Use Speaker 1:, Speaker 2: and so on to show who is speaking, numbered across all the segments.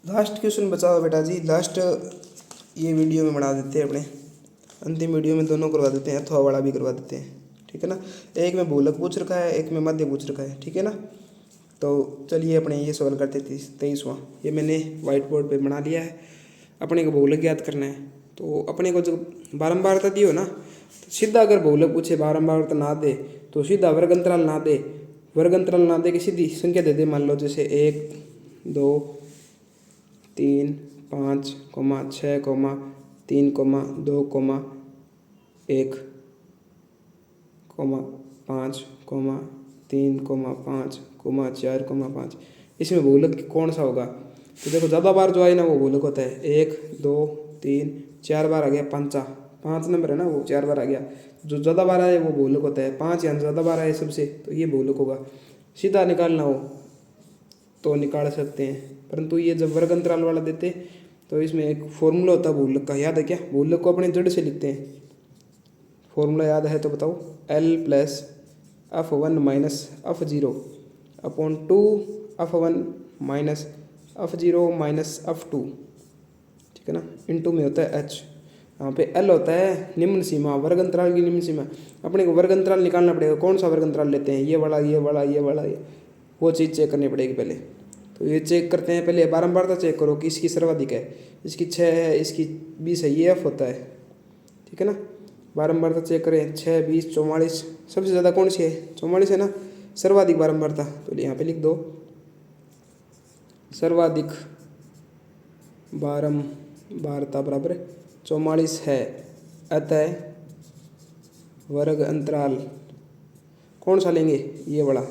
Speaker 1: Last question बचा हुआ बेटा जी। लास्ट ये वीडियो में बना देते हैं, अपने अंतिम वीडियो में दोनों करवा देते हैं, अथवा वाला भी करवा देते हैं, ठीक है ना। एक में बहुलक पूछ रखा है, एक में मध्य पूछ रखा है, ठीक है ना। तो चलिए अपने ये सवाल करते 23वां। ये मैंने व्हाइट बोर्ड पे बना लिया है। अपने को बहुलक याद करना है। तो अपने को जो बारंबारता दी हो ना, तो सीधा अगर बहुलक पूछे बारंबारता ना दे तो सीधा वर्ग अंतराल ना दे, वर्ग अंतराल ना दे कि सीधी संख्या दे दे। मान लो जैसे 1 2 3 5 6 3 2 1 5 3 5 4 5। इसमें बहुलक कौन सा होगा? तो देखो ज़्यादा बार जो आए ना वो बहुलक होता है। 1 2 3 4 बार आ गया, 5 नंबर है ना, वो 4 बार आ गया। जो ज़्यादा बार आए वो बहुलक होता है। 5 या ज़्यादा बार आए सबसे, तो ये बहुलक होगा। सीधा निकालना हो तो निकाल सकते हैं, परंतु ये जब वर्ग अंतराल वाला देते तो इसमें एक फॉर्मूला होता है बहुलक का, याद है क्या? बहुलक को अपने जड़ से लिखते हैं। फॉर्मूला याद है तो बताओ। L plus F1 minus F0 upon 2 F1 minus F0 minus F2, ठीक है ना। इनटू में होता है H। यहाँ पे L होता है निम्न सीमा, वर्ग अंतराल की निम्न सीमा। अपने को वर्ग अंतराल निकालना पड़ेगा। कौन सा वर्ग अंतराल लेते हैं? ये वाला, ये वाला, ये वाला, ये वो चीज़ चेक करनी पड़ेगी पहले। तो ये चेक करते हैं पहले। बारंबारता चेक करो कि इसकी सर्वाधिक है, इसकी 6 है, इसकी 20 है, ये F होता है, ठीक है ना। बारंबारता चेक करें। 6 20 44, सबसे ज़्यादा कौन सी है? 44 है ना, सर्वाधिक बारंबारता। तो यहाँ पे लिख दो सर्वाधिक बारंबारता बराबर 44 है। अतः वर्ग अंतराल कौन सा लेंगे? ये वाला,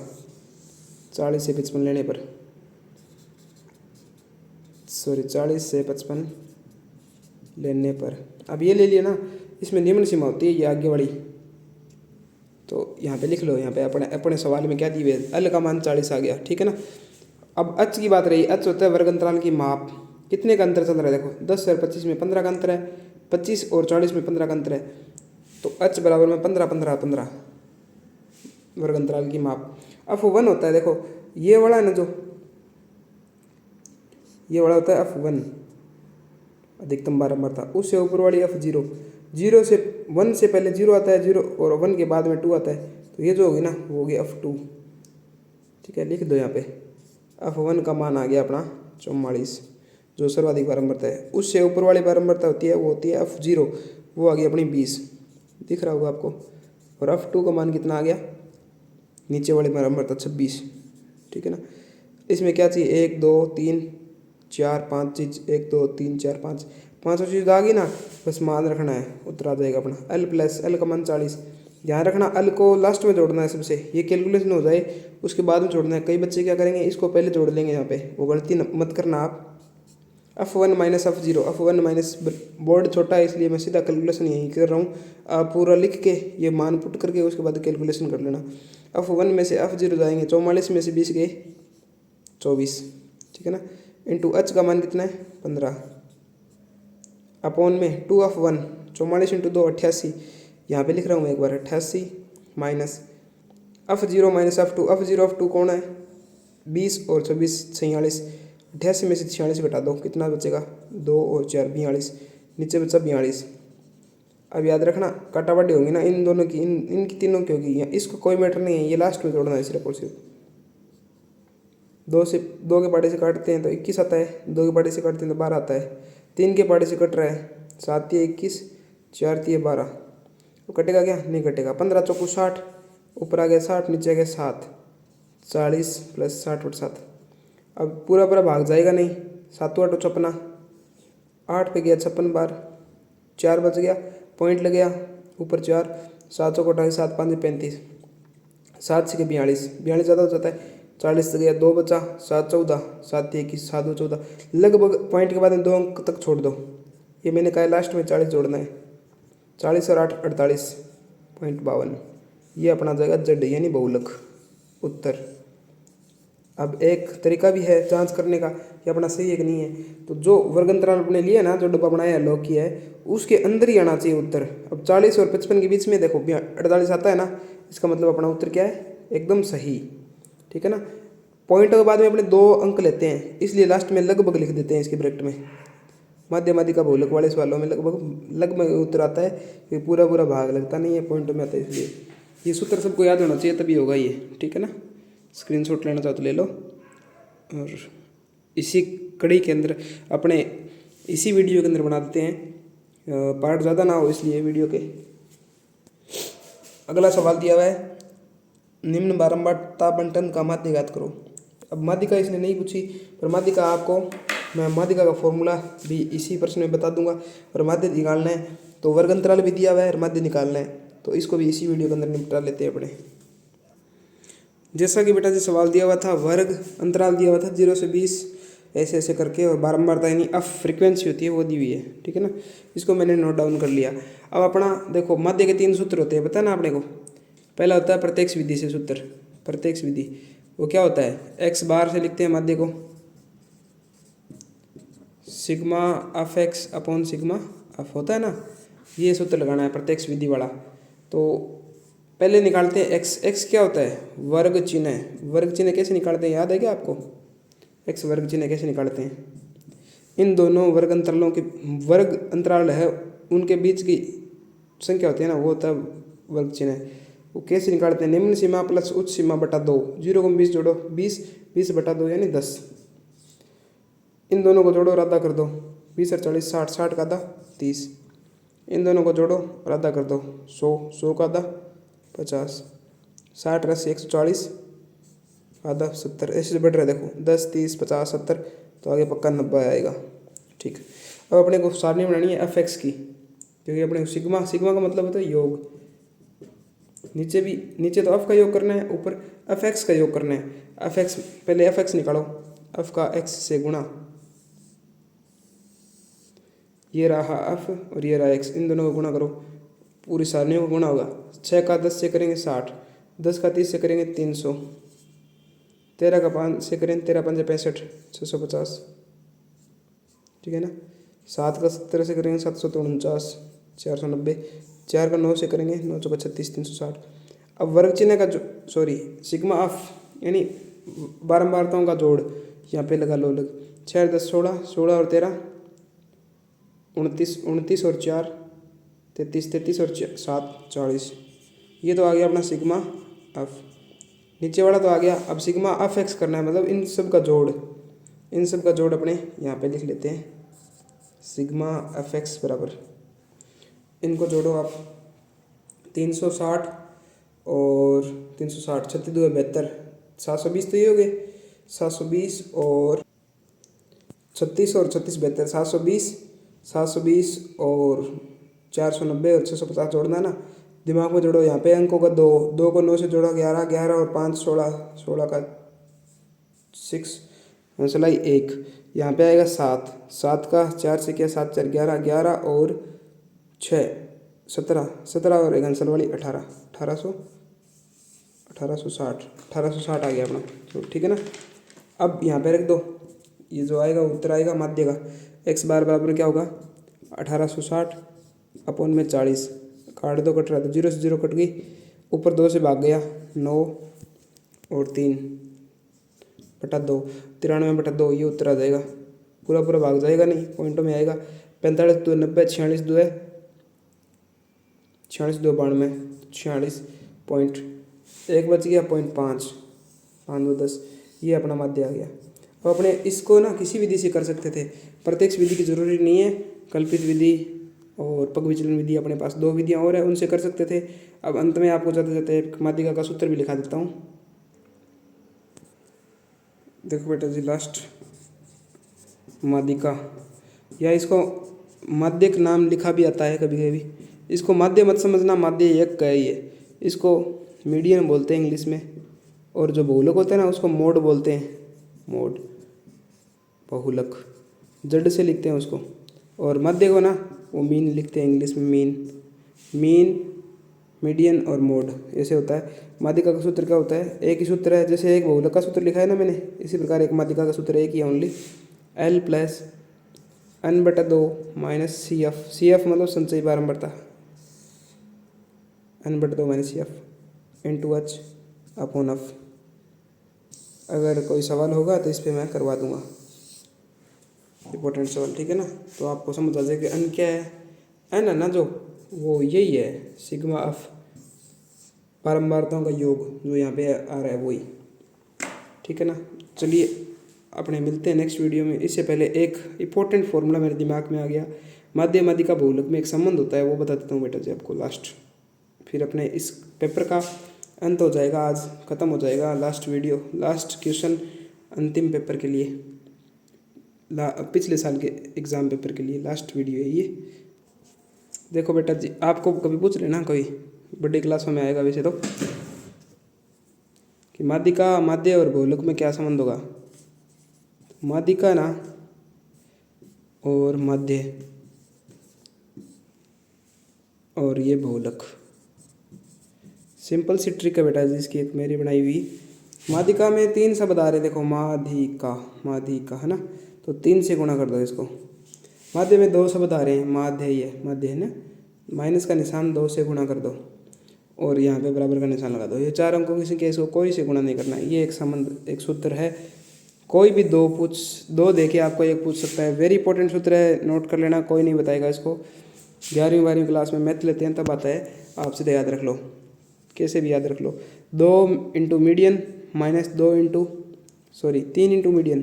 Speaker 1: 40 से 55 लेने पर, 40 से 55 लेने पर। अब ये ले लिया ना, इसमें निम्न सीमा होती है ये आगे वाली। तो यहाँ पे लिख लो। यहाँ पे अपने सवाल में क्या दी हुई है? L का मान 40 आ गया, ठीक है ना। अब H की बात रही। H होता है वर्ग अंतराल की माप। कितने का अंतर चल रहा है? देखो 10 और 25 में 15 का अंतर है, 25 और 40 में 15 का अंतर है। तो H बराबर में 15 15 15 वर्ग अंतराल की माप। F1 होता है, देखो ये वाला है ना, जो ये वाला होता है F1 अधिकतम बारंबारता। उससे ऊपर वाली F0, 0 से 1 से पहले 0 आता है, 0 और 1 के बाद में 2 आता है। तो ये जो होगी ना वो होगी F2, ठीक है। लिख दो यहाँ पे F1 का मान आ गया अपना 44, जो सर्वाधिक बारंबारता है। उससे ऊपर वाली बारंबारता होती है वो होती है F0, वो आ गई अपनी 20, दिख रहा होगा आपको। और F2 का मान कितना आ गया? नीचे वाली बारंबारता 26, ठीक है ना। इसमें क्या चाहिए? 1 2 3 4 5 चीज, 1 2 3 4 5, पाँचों चीज़ आ गई ना, बस मान रखना है, उत्तर आ जाएगा अपना। L प्लस L का मान 40। ध्यान रखना L को लास्ट में जोड़ना है सबसे, ये कैलकुलेशन हो जाए उसके बाद में जोड़ना है। कई बच्चे क्या करेंगे, इसको पहले जोड़ लेंगे, यहाँ पे वो गलती मत करना आप। F1 minus F0, F1 minus, board छोटा है इसलिए मैं सीधा कैलकुलेशन यहीं कर रहा हूँ। आप पूरा लिख के ये मान पुट करके उसके बाद कैलकुलेशन कर लेना। F1 में से F0 जाएंगे, 44 में से 20 गए 24, ठीक है ना। इंटू H का मान कितना है? 15 अपॉन में 2F1, 44 इंटू 2 88। यहाँ पे लिख रहा हूँ मैं एक बार 88 minus F0 minus F2। F0 F2 कौन है? 20 और 26 46। 88 में से 46 घटा दो, कितना बचेगा? 2 और 4 42, नीचे बचा 42। अब याद रखना काटाबाटी होगी ना इन दोनों की, इनकी तीनों की होगी। इसको कोई मैटर नहीं है, ये लास्ट में जोड़ना है सिर्फ और सिर्फ। 2 के पार्टी से काटते हैं तो 21 आता है, 2 के पार्टी से काटते हैं तो 12 आता है, 3 के पार्टी से कट रहा है, 7 या 21, 4 या 12, तो कटेगा क्या? नहीं कटेगा। 15 चौको 60, ऊपर आ गया 60, नीचे आ गया 7, 40 प्लस 60 और 7। अब पूरा पूरा भाग जाएगा नहीं, 7 8 56, 8 पे गया 56 बार, 4 बच गया, पॉइंट लग गया ऊपर 4, 7 चौको 28, 7 5 35, 7 6 42, 42 ज़्यादा हो जाता है, 40 से गया 2 बचा, 7 14, 7 21, 7 2 14। लगभग पॉइंट के बाद 2 अंक तक छोड़ दो। ये मैंने कहा लास्ट में 40 जोड़ना है, 40 और 8 48.52। ये अपना जाएगा जड यानी बहुलक उत्तर। अब एक तरीका भी है जांच करने का कि अपना सही है कि नहीं है। तो जो वर्ग अंतराल अपने लिए ना, जो डब्बा बनाया है लॉक किया है, उसके अंदर ही आना चाहिए उत्तर। अब 40 और 55 के बीच में देखो 48 आता है ना, इसका मतलब अपना उत्तर क्या है? एकदम सही, ठीक है ना। पॉइंट के बाद में अपने 2 अंक लेते हैं, इसलिए लास्ट में लगभग लिख देते हैं इसके ब्रैकेट में। मध्य माध्यिका बहुलक वाले सवालों में लगभग उत्तर आता है, ये पूरा पूरा भाग लगता नहीं है, पॉइंट में आता है। इसलिए ये सूत्र सबको याद होना चाहिए, तभी होगा ये, ठीक है ना। स्क्रीनशॉट लेना चाहो तो ले लो। और इसी कड़ी के अंदर अपने इसी वीडियो के अंदर बना देते हैं, पार्ट ज़्यादा ना हो इसलिए वीडियो के। अगला सवाल दिया हुआ है, निम्न बारंबारता बंटन का माध्य ज्ञात करो। अब माध्यिका इसने नहीं पूछी, पर माध्यिका आपको मैं माध्यिका का फॉर्मूला भी इसी प्रश्न में बता दूंगा। और माध्य निकालना है तो वर्ग अंतराल भी दिया हुआ है और माध्य निकालना है, तो इसको भी इसी वीडियो के अंदर निपटा लेते हैं अपने। जैसा कि बेटा जी सवाल दिया हुआ था, वर्ग अंतराल दिया हुआ था 0 से 20 ऐसे ऐसे करके, और बारंबारता यानी अफ फ्रिक्वेंसी होती है वो दी हुई है, ठीक है ना। इसको मैंने नोट डाउन कर लिया। अब अपना देखो, माध्य के 3 सूत्र होते हैं, पता ना अपने को। पहला होता है प्रत्यक्ष विधि से सूत्र, प्रत्यक्ष विधि वो क्या होता है, एक्स बार से लिखते हैं माध्य को, sigma of x upon sigma of होता है ना, ये सूत्र लगाना है प्रत्यक्ष विधि वाला। तो पहले निकालते हैं एक्स, एक्स क्या होता है, वर्ग चिन्ह है। वर्ग चिन्ह कैसे निकालते हैं, याद है क्या आपको, एक्स वर्ग चिन्ह कैसे निकालते हैं। इन दोनों वर्ग अंतरालों के वर्ग अंतराल है उनके बीच की संख्या होती है ना, वो होता है वर्ग चिन्ह। वो कैसे निकालते हैं, निम्न सीमा प्लस उच्च सीमा बटा 2, 0 को 20 जोड़ो, 20 20 बटा 2 यानी 10। इन दोनों को जोड़ो और आधा कर दो, 20 और 40 60, 60 का आधा 30। इन दोनों को जोड़ो और आधा कर दो, 100, 100 का आधा 50, 60 रस 140 आधा 70, ऐसे बढ़ रहा है देखो, 10 30 50 70, तो आगे पक्का 90 आएगा, ठीक। अब अपने को सारणी बनानी है एफ एक्स की, क्योंकि अपने को सिग्मा, सिग्मा का मतलब होता है योग। नीचे तो एफ का योग करना है, ऊपर एफ एक्स का योग करना है। एफ एक्स, पहले एफ एक्स निकालो, एफ का एक्स से गुणा, ये रहा एफ और ये रहा एक्स, इन दोनों को गुणा करो, पूरी सारणियों को गुणा होगा। 6 का 10 से करेंगे 60, 10 का 30 से करेंगे 300, 13 का 5 से करेंगे 13 5 65, 650, ठीक है ना। 7 का 17 से करेंगे 749, 490, 4 का 9 से करेंगे 9 चौका 36, 360। अब वर्ग चिन्ह का सॉरी सिग्मा ऑफ यानी बारंबारताओं का जोड़ यहाँ पे लगा लो अलग, 6 10 16, 16 और 13 29, 29 और 4 33, 33 और 7 40। ये तो आ गया अपना सिग्मा एफ, नीचे वाला तो आ गया। अब सिग्मा एफ एक्स करना है, मतलब इन सब का जोड़, इन सब का जोड़ अपने यहाँ पे लिख लेते हैं, सिग्मा एफ एक्स बराबर, इनको जोड़ो आप, 360 और 360 36 2 72, 720 तो ये हो गए, 720 और 36 और 36 72, 720 720 और 490 और 650 जोड़ना ना, दिमाग में जोड़ो। यहाँ पे अंकों का 2, 2 को 9 से जोड़ा 11, 11 और 5 16, 16 का 6 सिलाई 1, यहाँ पे आएगा 7, 7 का 4 से किया 7 4 11, 11 और 6 17, 17 और एक आंसर वाली 18, 1860 आ गया अपना, तो ठीक है ना। अब यहाँ पे रख दो, ये जो आएगा उत्तर आएगा माध्य का, एक्स बार बराबर क्या होगा 1860 अपॉन में 40, काट दो, कट रहा था 0 से 0 कट गई, ऊपर 2 से भाग गया 9 और 3 बटा 2, 93 बटा 2, ये उत्तर आ जाएगा। पूरा पूरा भाग जाएगा नहीं, पॉइंटों में आएगा। 45 2 90, 46 2 है 46 2 92, 46 पॉइंट, एक बच गया 0.5, 5 2 10, ये अपना माध्य आ गया। अब अपने इसको ना किसी विधि से कर सकते थे, प्रत्यक्ष विधि की जरूरी नहीं है, कल्पित विधि और पग विचलन विधि, अपने पास 2 विधियाँ और है, उनसे कर सकते थे। अब अंत में आपको जाते जाते माध्यिका का सूत्र भी लिखा देता हूँ, देखो बेटा जी, लास्ट माध्यिका, या इसको माध्यक नाम लिखा भी आता है कभी कभी, इसको माध्य मत समझना, माध्य एक का ही है, इसको मीडियन बोलते हैं इंग्लिश में, और जो बहुलक होता है ना उसको मोड बोलते हैं, मोड बहुलक, जड़ से लिखते हैं उसको। और मध्य को ना वो मीन लिखते हैं इंग्लिश में, मीन, मीन मीडियन और मोड, ऐसे होता है। माध्यिका का सूत्र क्या होता है, एक ही सूत्र है, जैसे एक बहुलक का सूत्र लिखा है ना मैंने, इसी प्रकार एक माध्यिका का सूत्र एक ही है ओनली, L प्लस n बटा 2 minus C F, C F मतलब संचयी बारंबारता, n बटा 2 minus C F into H upon F, अगर कोई सवाल होगा तो इस पर मैं करवा दूंगा इंपॉर्टेंट सवाल, ठीक है ना। तो आपको समझ आ जाए कि एन क्या है। एन है ना जो, वो यही है सिग्मा ऑफ बारंबारताओं का योग जो यहाँ पे आ रहा है वही, ठीक है ना। चलिए अपने मिलते हैं नेक्स्ट वीडियो में। इससे पहले एक इम्पोर्टेंट फॉर्मूला मेरे दिमाग में आ गया, माध्य माध्यिका बहुलक में एक संबंध होता है, वो बता देता हूँ बेटा जी आपको लास्ट। फिर अपने इस पेपर का अंत हो जाएगा, आज ख़त्म हो जाएगा लास्ट वीडियो, लास्ट क्वेश्चन अंतिम पेपर के लिए, पिछले साल के एग्ज़ाम पेपर के लिए लास्ट वीडियो है ये। देखो बेटा जी, आपको कभी पूछ लेना कोई बड़ी क्लास में आएगा वैसे तो, कि माध्यिका माध्य और बहुलक में क्या संबंध होगा। माध्यिका ना और माध्य और ये बहुलक, सिंपल सी ट्रिक है बेटा जिसकी एक मेरी बनाई हुई। माध्यिका में 3 शब्द आ रहे, देखो माध्यिका, माध्यिका है ना, तो 3 से गुणा कर दो इसको। माध्य में 2 शब्द आ रहे हैं, माध्यय, माध्य है ना, माइनस का निशान 2 से गुणा कर दो और यहाँ पे बराबर का निशान लगा दो। ये 4 अंकों की संख्या, इसको कोई से गुणा नहीं करना है। ये एक संबंध, एक सूत्र है। कोई भी दो देके आपको एक पूछ सकता है, वेरी इंपॉर्टेंट सूत्र है, नोट कर लेना, कोई नहीं बताएगा इसको। 11वीं 12वीं क्लास में मैथ लेते हैं तब आता है, आप सीधे याद रख लो, कैसे भी याद रख लो। 2 into median minus 3 into median,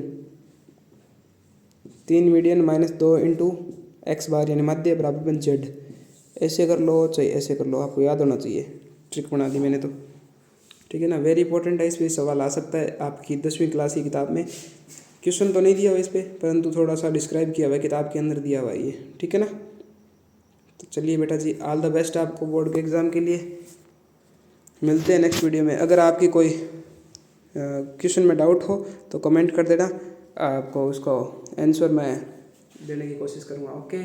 Speaker 1: 3 median minus 2 into x bar यानी माध्य बराबर बन जेड। ऐसे कर लो चाहे ऐसे कर लो, आपको याद होना चाहिए। ट्रिक बना दी मैंने तो, ठीक है ना। वेरी इंपॉर्टेंट है, इस पर सवाल आ सकता है आपकी 10वीं क्लास की किताब में। क्वेश्चन तो नहीं दिया हुआ इस पर, परंतु थोड़ा सा डिस्क्राइब किया हुआ है, किताब के अंदर दिया हुआ है ये, ठीक है ना। तो चलिए बेटा जी, ऑल द बेस्ट आपको बोर्ड के एग्ज़ाम के लिए। मिलते हैं नेक्स्ट वीडियो में। अगर आपकी कोई क्वेश्चन में डाउट हो तो कमेंट कर देना, आपको उसको आंसर मैं देने की कोशिश करूँगा। ओके।